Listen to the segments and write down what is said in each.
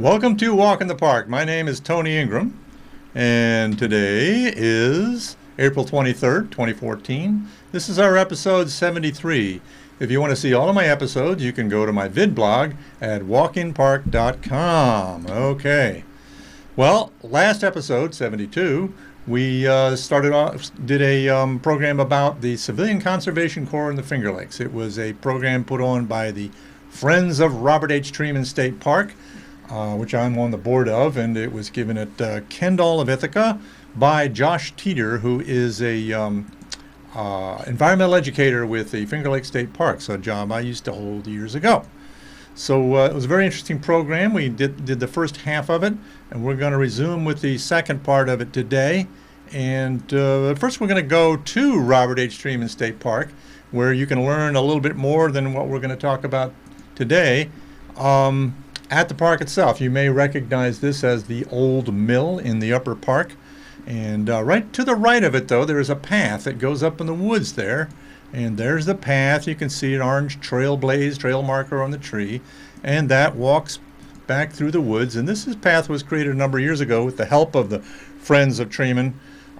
Welcome to Walk in the Park. My name is Tony Ingram, and today is April 23rd, 2014. This is our episode 73. If you want to see all of my episodes, you can go to my vid blog at walkinpark.com. Okay. Well, last episode, 72, we did a program about the Civilian Conservation Corps in the Finger Lakes. It was a program put on by the Friends of Robert H. Treman State Park, which I'm on the board of, and it was given at Kendall of Ithaca by Josh Teeter, who is a environmental educator with the Finger Lakes State Parks, a job I used to hold years ago. So it was a very interesting program. We did the first half of it, and we're going to resume with the second part of it today. And first we're going to go to Robert H. Treman State Park, where you can learn a little bit more than what we're going to talk about today. At the park itself, you may recognize this as the old mill in the upper park. And right to the right of it, though, there is a path that goes up in the woods there. And there's the path. You can see an orange trail marker on the tree. And that walks back through the woods. And this path was created a number of years ago with the help of the Friends of Treman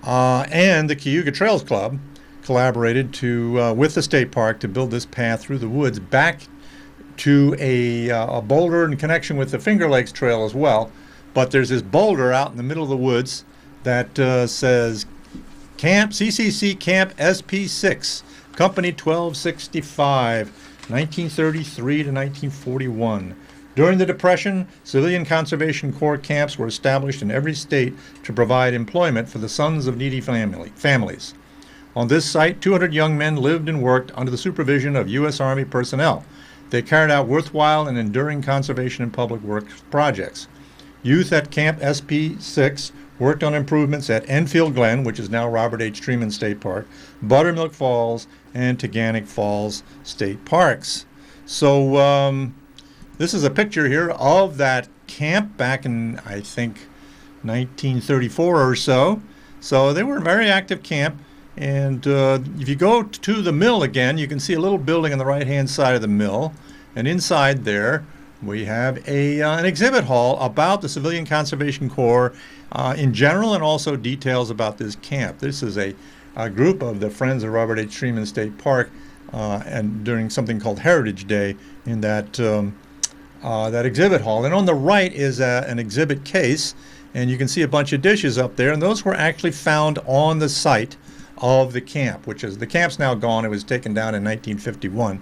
and the Cayuga Trails Club collaborated with the state park to build this path through the woods back to a boulder in connection with the Finger Lakes Trail as well. But there's this boulder out in the middle of the woods that says Camp Ccc Camp SP6, Company 1265, 1933 to 1941. During the Depression, Civilian Conservation Corps camps were established in every state to provide employment for the sons of needy families. On this site, 200 young men lived and worked under the supervision of U.S. Army personnel. They carried out worthwhile and enduring conservation and public works projects. Youth at Camp SP6 worked on improvements at Enfield Glen, which is now Robert H. Treman State Park, Buttermilk Falls, and Teganic Falls State Parks. So this is a picture here of that camp back in, I think, 1934 or so. So they were a very active camp. And if you go to the mill again, you can see a little building on the right-hand side of the mill. And inside there, we have an exhibit hall about the Civilian Conservation Corps in general, and also details about this camp. This is a group of the Friends of Robert H. Treman State Park, and during something called Heritage Day in that exhibit hall. And on the right is an exhibit case, and you can see a bunch of dishes up there, and those were actually found on the site of the camp, the camp's now gone. It was taken down in 1951.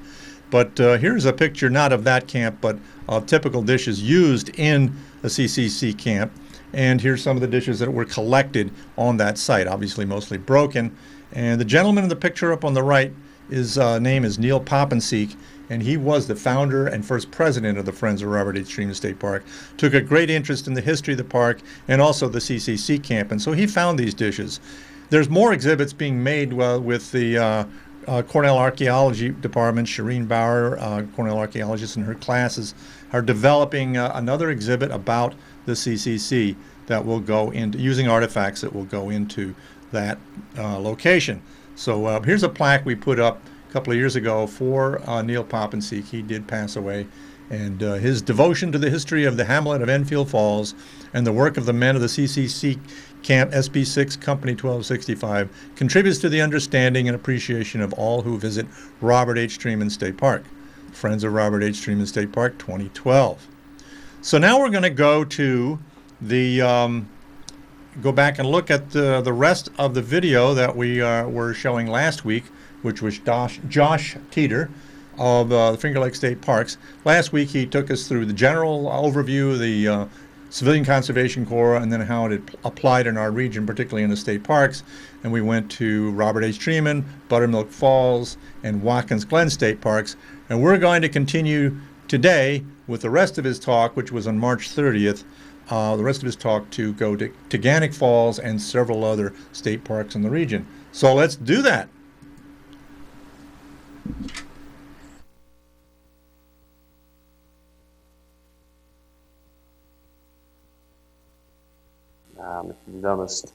But here's a picture not of that camp, but of typical dishes used in a CCC camp. And here's some of the dishes that were collected on that site, obviously mostly broken. And the gentleman in the picture up on the right, his name is Neil Poppenseek, and he was the founder and first president of the Friends of Robert H. Treman State Park. Took a great interest in the history of the park and also the CCC camp, and so he found these dishes. There's more exhibits being made with the Cornell Archaeology Department. Shireen Bauer, Cornell archaeologist, and her classes are developing another exhibit about the CCC that will go into, using artifacts that will go into that location. So here's a plaque we put up a couple of years ago for Neil Poppenseek. He did pass away. And his devotion to the history of the hamlet of Enfield Falls and the work of the men of the CCC Camp SP6 Company 1265 contributes to the understanding and appreciation of all who visit Robert H. Treman State Park. Friends of Robert H. Treman State Park 2012. So now we're going to go to go back and look at the rest of the video that we were showing last week, which was Josh Teeter of the Finger Lakes State Parks. Last week he took us through the general overview of the Civilian Conservation Corps and then how it applied in our region, particularly in the state parks. And we went to Robert H. Treman, Buttermilk Falls, and Watkins Glen State Parks. And we're going to continue today with the rest of his talk, which was on March 30th, the rest of his talk to go to Teganic Falls and several other state parks in the region. So let's do that. If you've noticed,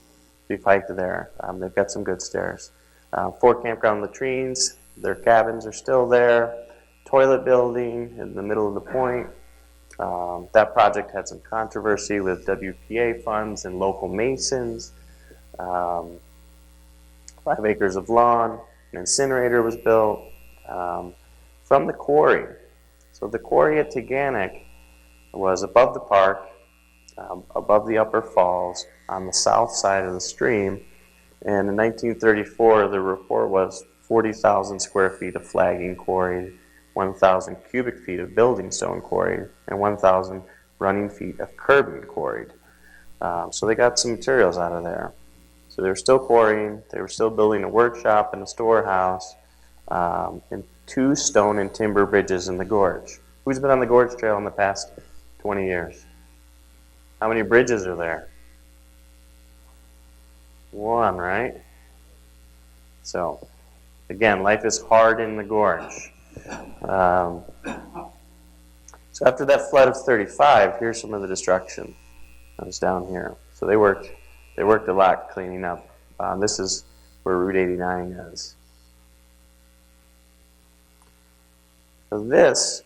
if you hike there, they've got some good stairs. 4 campground latrines, their cabins are still there, toilet building in the middle of the point, That project had some controversy with WPA funds and local masons. 5 acres of lawn, an incinerator was built from the quarry. So the quarry at Teganic was above the park, above the upper falls, on the south side of the stream. And in 1934, the report was 40,000 square feet of flagging quarried, 1,000 cubic feet of building stone quarried, and 1,000 running feet of curbing quarried. So they got some materials out of there. So they were still quarrying, they were still building a workshop and a storehouse, and 2 stone and timber bridges in the gorge. Who's been on the Gorge Trail in the past 20 years? How many bridges are there? 1, right? So, again, life is hard in the gorge. So after that flood of 35, here's some of the destruction that was down here. So they worked a lot cleaning up. This is where Route 89 is. So this,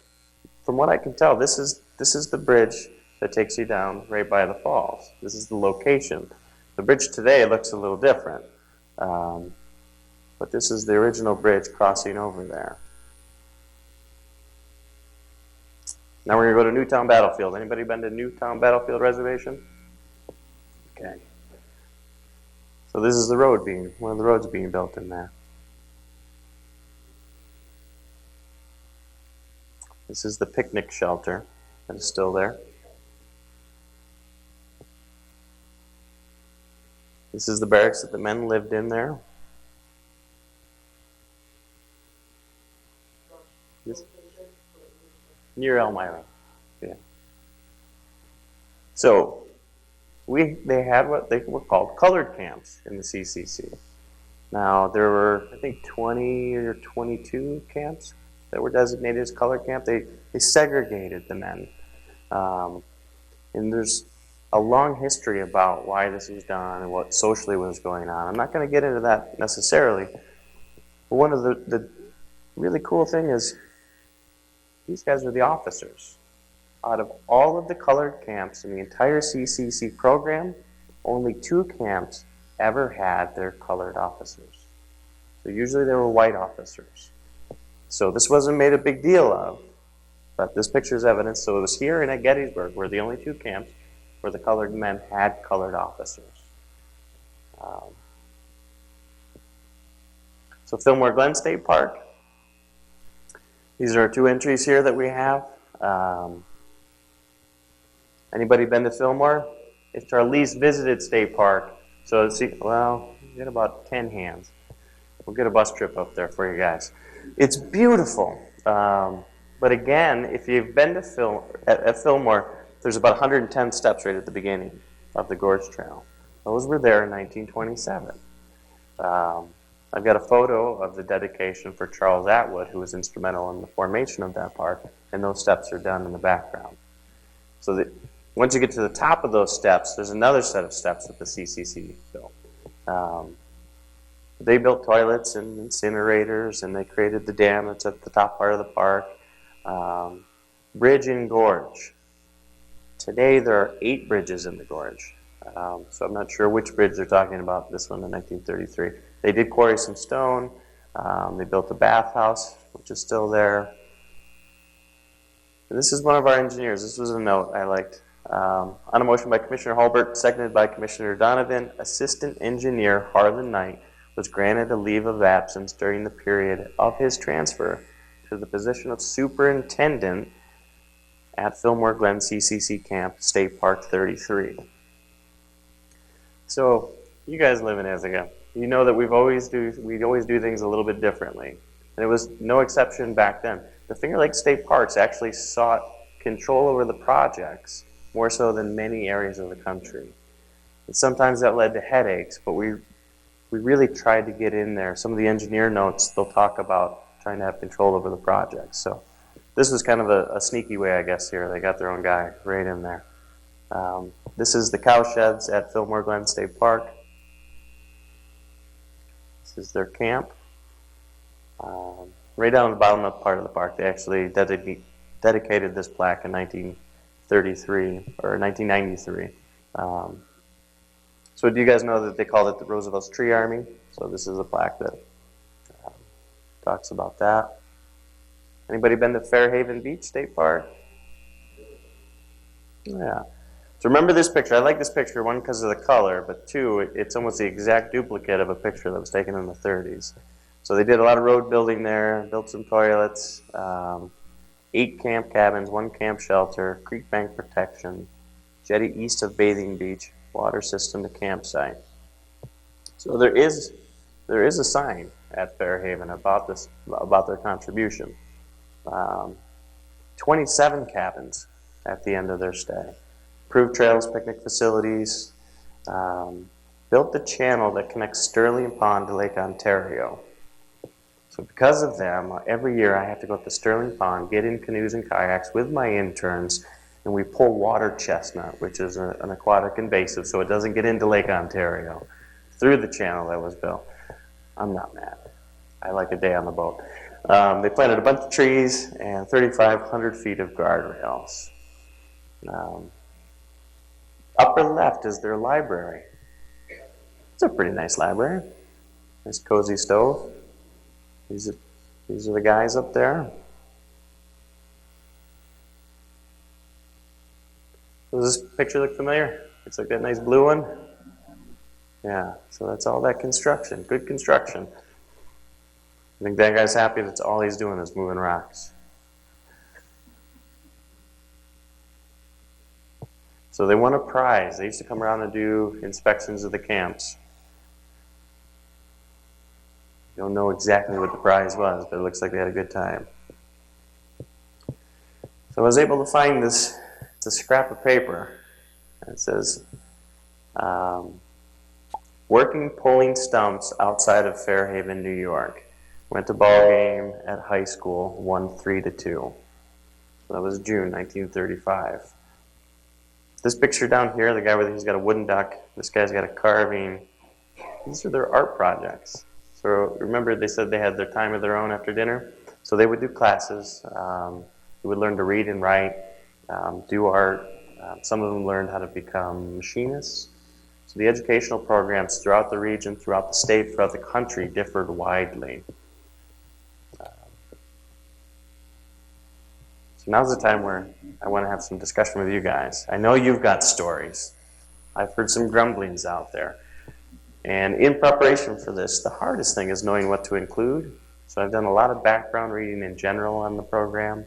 from what I can tell, this is the bridge that takes you down right by the falls. This is the location. The bridge today looks a little different, but this is the original bridge crossing over there. Now we're going to go to Newtown Battlefield. Anybody been to Newtown Battlefield Reservation? Okay. So this is the road one of the roads being built in there. This is the picnic shelter that is still there. This is the barracks that the men lived in there. Near Elmira. Yeah. So they had what they were called colored camps in the CCC. Now there were, I think, 20 or 22 camps that were designated as colored camp. They segregated the men. And there's a long history about why this was done and what socially was going on. I'm not going to get into that necessarily. But one of the really cool thing is these guys were the officers. Out of all of the colored camps in the entire CCC program, only 2 camps ever had their colored officers. So usually they were white officers. So this wasn't made a big deal of, but this picture is evidence. So it was here and at Gettysburg were the only 2 camps where the colored men had colored officers. So Fillmore Glen State Park. These are 2 entries here that we have. Anybody been to Fillmore? It's our least visited state park. So well, we get about 10 hands. We'll get a bus trip up there for you guys. It's beautiful. But again, if you've been to at Fillmore, there's about 110 steps right at the beginning of the Gorge Trail. Those were there in 1927. I've got a photo of the dedication for Charles Atwood, who was instrumental in the formation of that park, and those steps are done in the background. So once you get to the top of those steps, there's another set of steps that the CCC built. They built toilets and incinerators, and they created the dam that's at the top part of the park. Bridge in Gorge. Today there are 8 bridges in the gorge. So I'm not sure which bridge they're talking about, this one in 1933. They did quarry some stone. They built a bathhouse, which is still there. And this is one of our engineers. This was a note I liked. On a motion by Commissioner Hulbert, seconded by Commissioner Donovan, Assistant Engineer Harlan Knight was granted a leave of absence during the period of his transfer to the position of Superintendent at Fillmore Glen CCC Camp, State Park 33. So, you guys live in Ithaca. You know that we always do things a little bit differently. And it was no exception back then. The Finger Lakes State Parks actually sought control over the projects more so than many areas of the country. And sometimes that led to headaches, but we really tried to get in there. Some of the engineer notes, they'll talk about trying to have control over the projects. So this was kind of a sneaky way, I guess, here. They got their own guy right in there. This is the cow sheds at Fillmore Glen State Park. This is their camp. Right down the bottom of part of the park, they actually dedicated this plaque in 1933 or 1993. So do you guys know that they called it the Roosevelt's Tree Army? So this is a plaque that talks about that. Anybody been to Fairhaven Beach State Park? Yeah. So remember this picture. I like this picture, one, because of the color, but two, it's almost the exact duplicate of a picture that was taken in the 30s. So they did a lot of road building there, built some toilets, 8 camp cabins, 1 camp shelter, creek bank protection, jetty east of bathing beach, water system to campsite. So there is a sign at Fairhaven about this, about their contribution. 27 cabins at the end of their stay. Improved trails, picnic facilities, built the channel that connects Sterling Pond to Lake Ontario. So because of them, every year I have to go up to Sterling Pond, get in canoes and kayaks with my interns, and we pull water chestnut, which is an aquatic invasive, so it doesn't get into Lake Ontario, through the channel that was built. I'm not mad. I like a day on the boat. They planted a bunch of trees and 3,500 feet of guardrails. Upper left is their library. It's a pretty nice library. Nice cozy stove. These are the guys up there. Does this picture look familiar? It's like that nice blue one. Yeah, so that's all that construction. Good construction. I think that guy's happy that's all he's doing is moving rocks. So they won a prize. They used to come around and do inspections of the camps. You don't know exactly what the prize was, but it looks like they had a good time. So I was able to find this. It's a scrap of paper. And it says, working pulling stumps outside of Fairhaven, New York. Went to ball game at high school, won 3-2. So that was June 1935. This picture down here, the guy with he's got a wooden duck. This guy's got a carving. These are their art projects. So remember, they said they had their time of their own after dinner. So they would do classes. They would learn to read and write, do art. Some of them learned how to become machinists. So the educational programs throughout the region, throughout the state, throughout the country differed widely. So now's the time where I want to have some discussion with you guys. I know you've got stories. I've heard some grumblings out there. And in preparation for this, the hardest thing is knowing what to include. So I've done a lot of background reading in general on the program.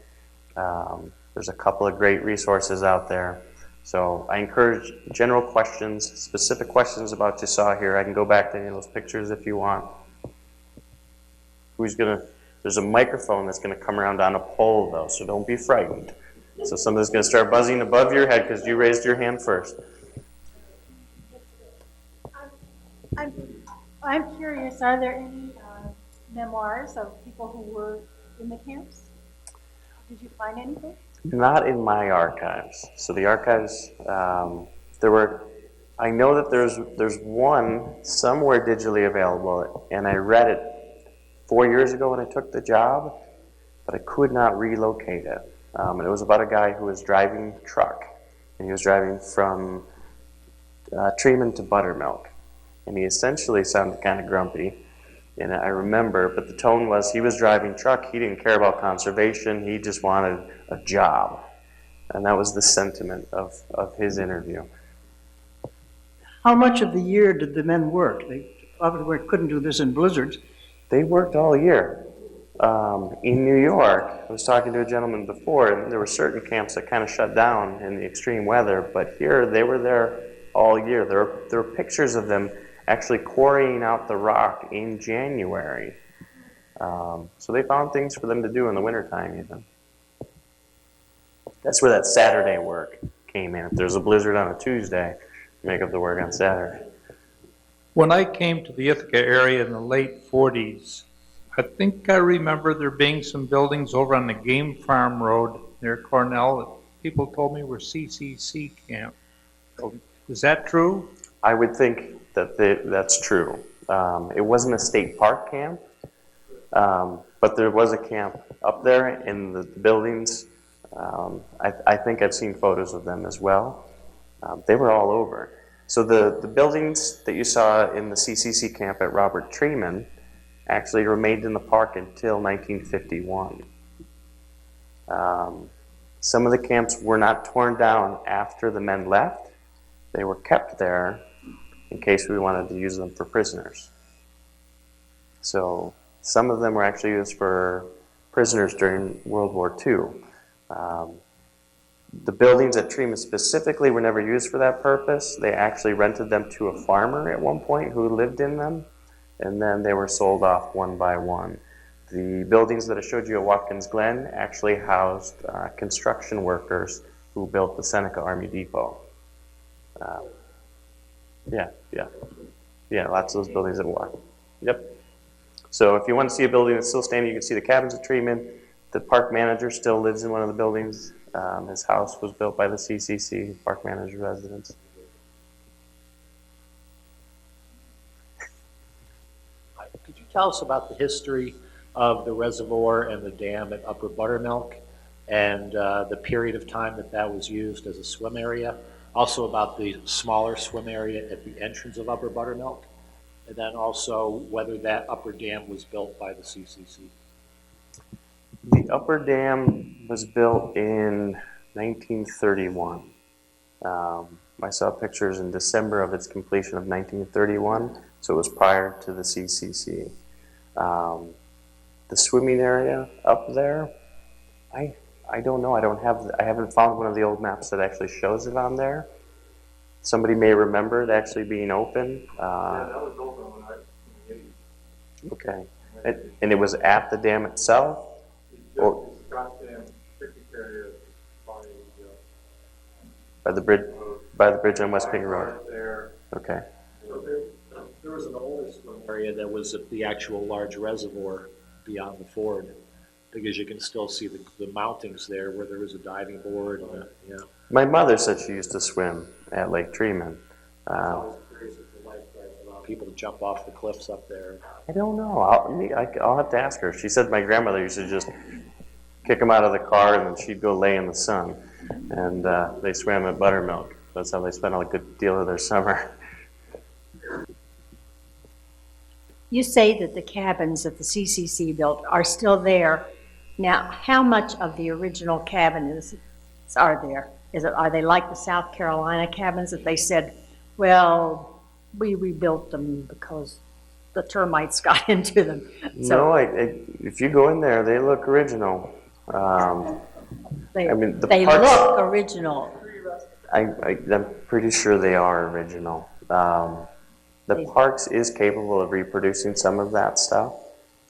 There's a couple of great resources out there. So I encourage general questions, specific questions about what you saw here. I can go back to any of those pictures if you want. There's a microphone that's going to come around on a pole, though, so don't be frightened. So somebody's going to start buzzing above your head because you raised your hand first. I'm curious, are there any memoirs of people who were in the camps? Did you find anything? Not in my archives. So the archives, I know that there's one somewhere digitally available, and I read it 4 years ago when I took the job, but I could not relocate it. And it was about a guy who was driving a truck, and he was driving from Treman to Buttermilk. And he essentially sounded kind of grumpy, and I remember, but the tone was he was driving truck, he didn't care about conservation, he just wanted a job. And that was the sentiment of his interview. How much of the year did the men work? They probably couldn't do this in blizzards. They worked all year. In New York, I was talking to a gentleman before, and there were certain camps that kind of shut down in the extreme weather, but here they were there all year. There were pictures of them actually quarrying out the rock in January. So they found things for them to do in the wintertime even. That's where that Saturday work came in. If there's a blizzard on a Tuesday, make up the work on Saturday. When I came to the Ithaca area in the late 40s, I think I remember there being some buildings over on the Game Farm Road near Cornell that people told me were Ccc Camp. Is that true? I would think that's true. It wasn't a state park camp, but there was a camp up there in the buildings. I think I've seen photos of them as well. They were all over. So the buildings that you saw in the CCC camp at Robert Treeman actually remained in the park until 1951. Some of the camps were not torn down after the men left. They were kept there in case we wanted to use them for prisoners. So some of them were actually used for prisoners during World War II. The buildings at Treeman specifically were never used for that purpose. They actually rented them to a farmer at one point who lived in them, and then they were sold off one by one. The buildings that I showed you at Watkins Glen actually housed construction workers who built the Seneca Army Depot. Yeah, lots of those buildings at Watkins. Yep. So if you want to see a building that's still standing, you can see the cabins at Treeman. The park manager still lives in one of the buildings. His house was built by the CCC, park manager residence. Could you tell us about the history of the reservoir and the dam at Upper Buttermilk and the period of time that was used as a swim area? Also about the smaller swim area at the entrance of Upper Buttermilk, and then also whether that upper dam was built by the CCC. The upper dam was built in 1931. I saw pictures in December of its completion of 1931, so it was prior to the CCC. The swimming area up there, I don't know. I haven't found one of the old maps that actually shows it on there. Somebody may remember it actually being open. Yeah, that was open when I was in the 80s. Okay, and it was at the dam itself. Or Scott Dam, picnic area by the bridge on West King Road. Right there. Okay. So There was an older swim area that was at the actual large reservoir beyond the ford, because you can still see the mountings there where there was a diving board. And, My mother said she used to swim at Lake Treeman. I was curious if the lifeguards allow people to jump off the cliffs up there. I don't know. I'll have to ask her. She said my grandmother used to just kick them out of the car and then she'd go lay in the sun. And they swam at Buttermilk. That's how they spent a good deal of their summer. You say that the cabins that the CCC built are still there. Now, how much of the original cabins are there? Are they like the South Carolina cabins that they said, well, we rebuilt them because the termites got into them? No, if you go in there, they look original. They the parks, look original. I'm pretty sure they are original. The parks is capable of reproducing some of that stuff,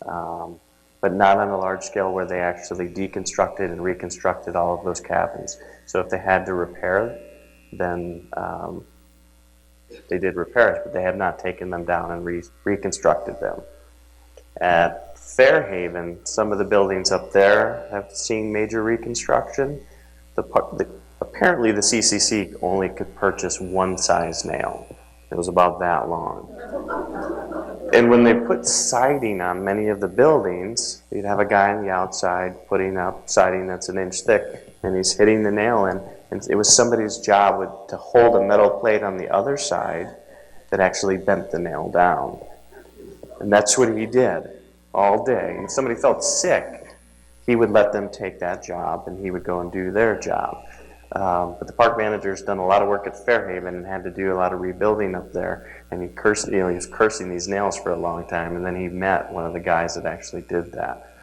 but not on a large scale where they actually deconstructed and reconstructed all of those cabins. So if they had to repair, then they did repairs, but they have not taken them down and reconstructed them. At Fairhaven, some of the buildings up there have seen major reconstruction. Apparently the CCC only could purchase one size nail. It was about that long. And when they put siding on many of the buildings, you'd have a guy on the outside putting up siding that's an inch thick, and he's hitting the nail in. And it was somebody's job to hold a metal plate on the other side that actually bent the nail down. And that's what he did all day. And if somebody felt sick, he would let them take that job, and he would go and do their job. But the park manager's done a lot of work at Fairhaven and had to do a lot of rebuilding up there. And he was cursing these nails for a long time. And then he met one of the guys that actually did that.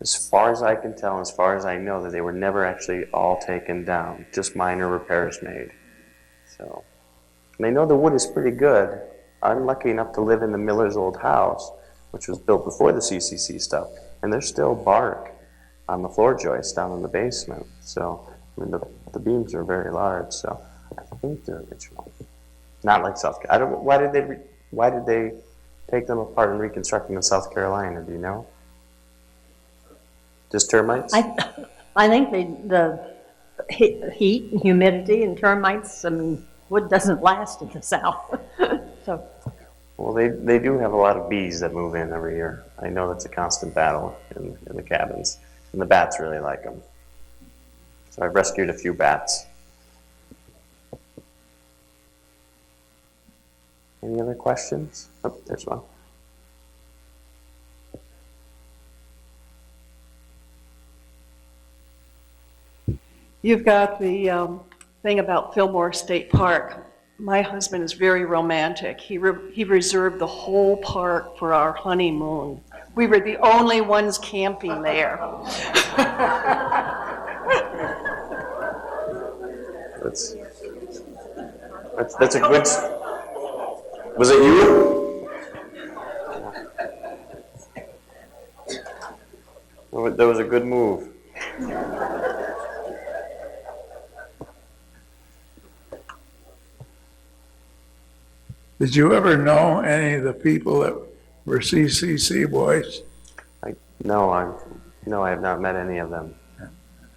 As far as I can tell, as far as I know, that they were never actually all taken down, just minor repairs made. So, and I know the wood is pretty good. I'm lucky enough to live in the Miller's old house, which was built before the CCC stuff, and there's still bark on the floor joists down in the basement. So, I mean, the beams are very large, so I think they're original. Not like South Carolina. I don't. Why did they take them apart and reconstruct them in South Carolina? Do you know? Just termites? I think the heat and humidity and termites, I mean, wood doesn't last in the South. So. Well, they do have a lot of bees that move in every year. I know that's a constant battle in the cabins, and the bats really like them. So I've rescued a few bats. Any other questions? Oh, there's one. You've got the thing about Fillmore State Park. My husband is very romantic. He reserved the whole park for our honeymoon. We were the only ones camping there. That's a good. Was it you? That was a good move. Did you ever know any of the people that were CCC boys? No, I have not met any of them.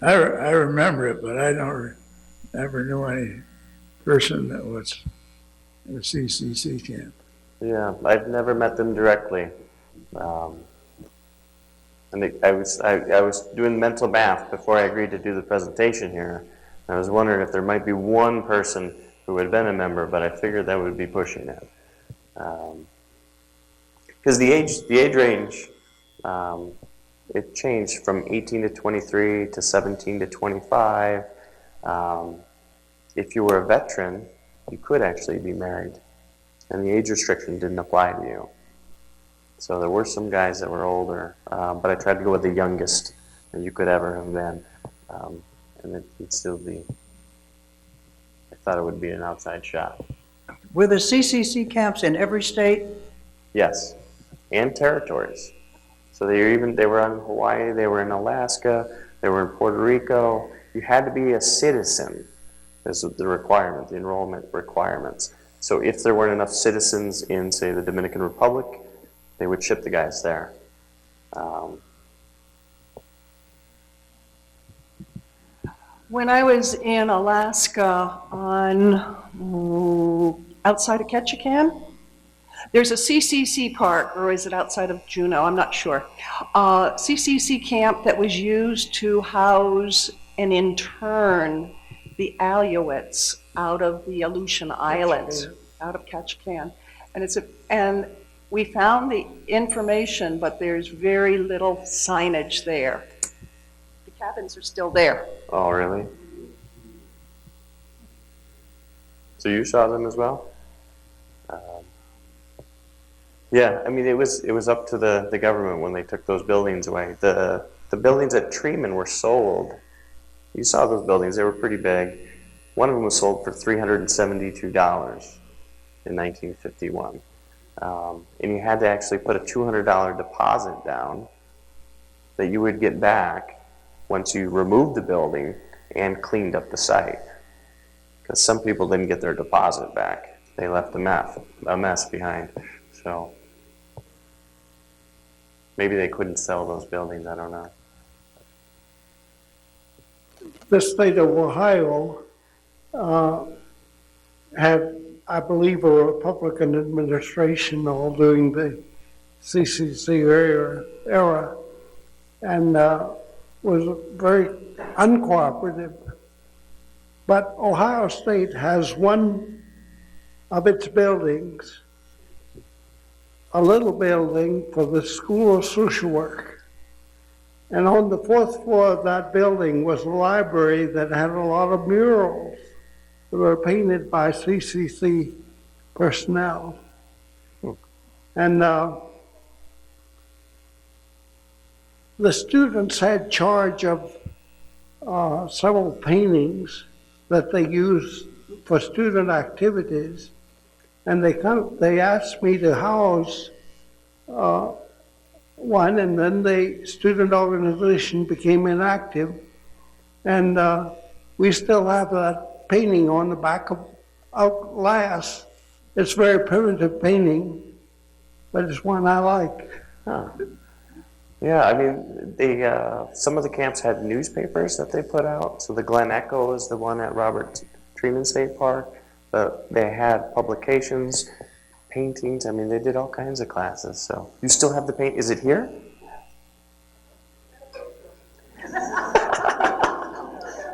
I remember it, but I don't ever knew any person that was in the CCC camp. Yeah, I've never met them directly. I was doing mental math before I agreed to do the presentation here. I was wondering if there might be one person who had been a member, but I figured that would be pushing it. Because the age range, it changed from 18 to 23 to 17 to 25. If you were a veteran, you could actually be married, and the age restriction didn't apply to you. So there were some guys that were older, but I tried to go with the youngest that you could ever have been, and it'd still be. I thought it would be an outside shot. Were the CCC camps in every state? Yes, and territories. So they were in Hawaii, they were in Alaska, they were in Puerto Rico. You had to be a citizen. This was the requirement, the enrollment requirements. So if there weren't enough citizens in, say, the Dominican Republic, they would ship the guys there. When I was in Alaska outside of Ketchikan, there's a CCC park, or is it outside of Juneau? I'm not sure. CCC camp that was used to house and intern the Aleuts out of the Aleutian Islands, out of Ketchikan. And we found the information, but there's very little signage there. The cabins are still there. Oh, really? So you saw them as well? Yeah, I mean, it was up to the government when they took those buildings away. The buildings at Tremont were sold. You saw those buildings, they were pretty big. One of them was sold for $372 in 1951. And you had to actually put a $200 deposit down that you would get back once you removed the building and cleaned up the site. Because some people didn't get their deposit back. They left a mess behind. So maybe they couldn't sell those buildings, I don't know. The state of Ohio had, I believe, a Republican administration all during the CCC era and was very uncooperative. But Ohio State has one of its buildings, a little building for the School of Social Work. And on the fourth floor of that building was a library that had a lot of murals that were painted by CCC personnel. And the students had charge of several paintings that they used for student activities. And they asked me to house one, and then the student organization became inactive. And we still have that painting on the back of glass. It's a very primitive painting, but it's one I like. Huh. Yeah, I mean, some of the camps had newspapers that they put out. So the Glen Echo is the one at Robert Tremont State Park. They had publications, paintings. I mean, they did all kinds of classes. So you still have the paint? Is it here?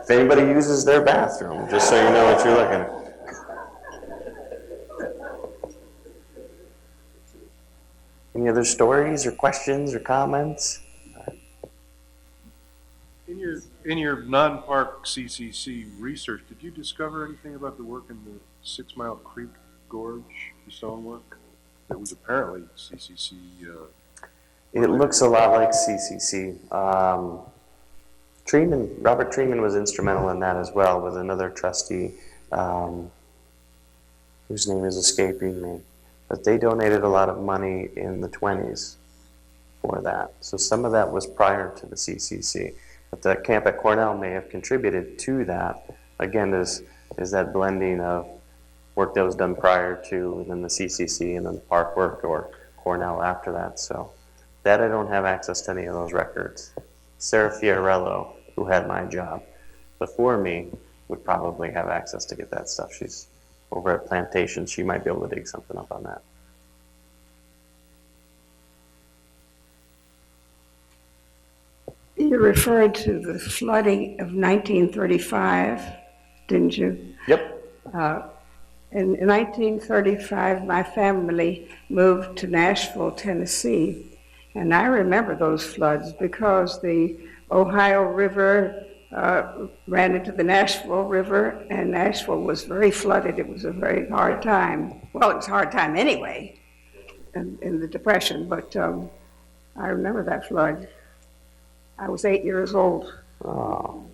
If anybody uses their bathroom, just so you know what you're looking at. Any other stories or questions or comments? In your non-park CCC research, did you discover anything about the work in the 6 Mile Creek Gorge, the stonework? That was apparently CCC. It looks a lot like CCC. Robert Treeman was instrumental in that as well, with another trustee whose name is escaping me. But they donated a lot of money in the 20s for that. So some of that was prior to the CCC. But the camp at Cornell may have contributed to that. Again, is that blending of work that was done prior to, and then the CCC, and then the park work, or Cornell after that. So that I don't have access to any of those records. Sarah Fiorello, who had my job before me, would probably have access to get that stuff. She's over at Plantation. She might be able to dig something up on that. You referred to the flooding of 1935, didn't you? Yep. In 1935, my family moved to Nashville, Tennessee, and I remember those floods because the Ohio River ran into the Nashville River, and Nashville was very flooded. It was a very hard time. Well, it was a hard time anyway in the Depression, but I remember that flood. I was 8 years old. Oh.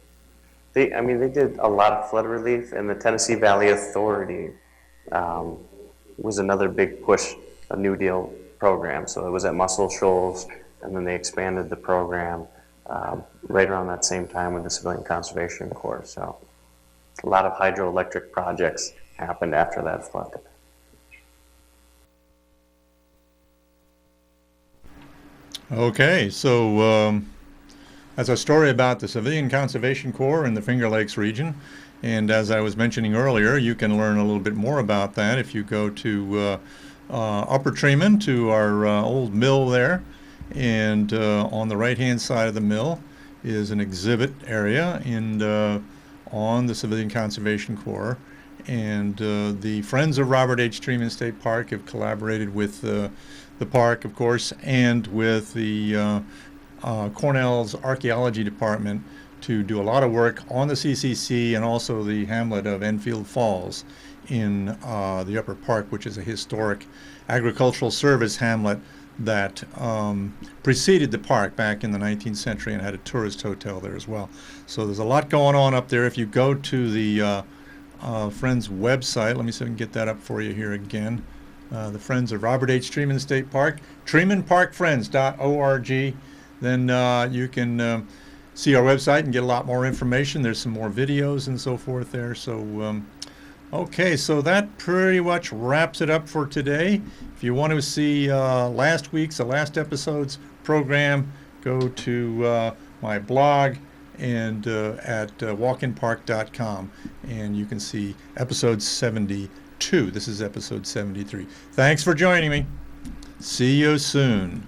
They did a lot of flood relief, and the Tennessee Valley Authority was another big push, a New Deal program. So it was at Muscle Shoals, and then they expanded the program right around that same time with the Civilian Conservation Corps. So a lot of hydroelectric projects happened after that flood. Okay, so that's a story about the Civilian Conservation Corps in the Finger Lakes region. And as I was mentioning earlier, you can learn a little bit more about that if you go to Upper Treeman, to our old mill there. And on the right-hand side of the mill is an exhibit area on the Civilian Conservation Corps. And the Friends of Robert H. Treeman State Park have collaborated with the park, of course, and with the Cornell's Archaeology Department to do a lot of work on the CCC and also the hamlet of Enfield Falls in the Upper Park, which is a historic agricultural service hamlet that preceded the park back in the 19th century and had a tourist hotel there as well. So there's a lot going on up there. If you go to the Friends website, let me see if I can get that up for you here again. The Friends of Robert H. Treeman State Park, TreemanParkFriends.org. Then you can see our website and get a lot more information. There's some more videos and so forth there. So, okay, so that pretty much wraps it up for today. If you want to see last episode's program, go to my blog and at walkinpark.com, and you can see episode 72. This is episode 73. Thanks for joining me. See you soon.